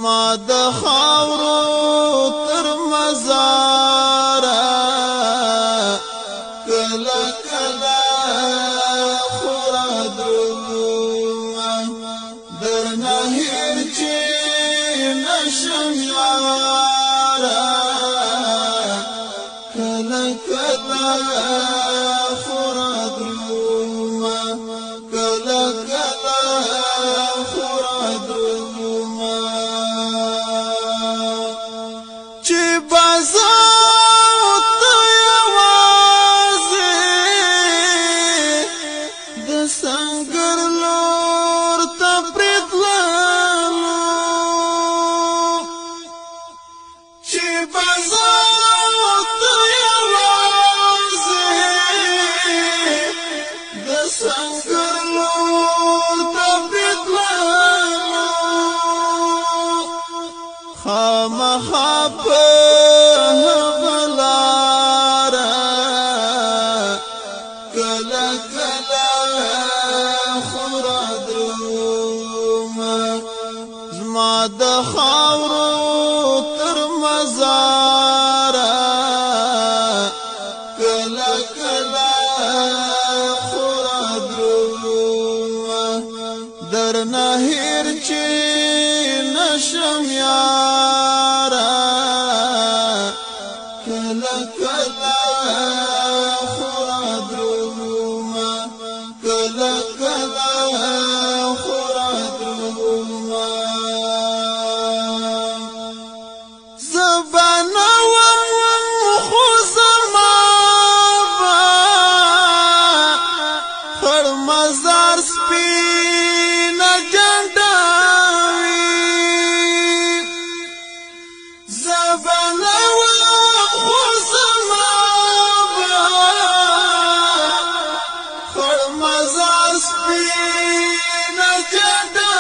زما د خاورو تر مزاره کله کله خورا درومه درنه هېر چې نشم یاره کله کله خورا درومه کله کله خورا درومه چې بازار ته یوازې د سنګر لور ته پرېتللو چې بازار ته یوازې د سنګر لور ته پرېتللو خامخا په هغه لاره کله کله خورا درومه زما د خاورو تر مزاره کله کله خورا درومه درنه هېر چې نشم یاره کله کله خورا درومه کله کله خورا درومه زبانه وم خو زما به خړ مزار سپینه جنډه زبانه وم خو زما به خړ مزار سپینه جنډه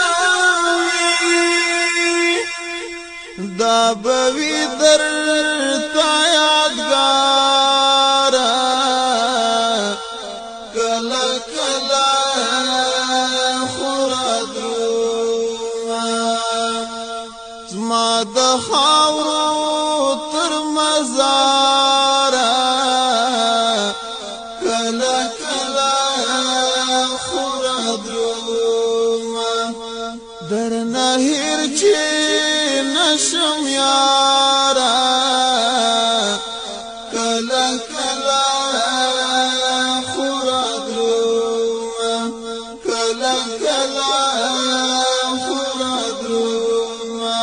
دا به وي درته یادګاره کله کله خورا درومه زما د خاورو تر مزاره کله کله خورا درومه درنه هېر چې نشم یاره کله کله خورا درومه کله کله خورا درومه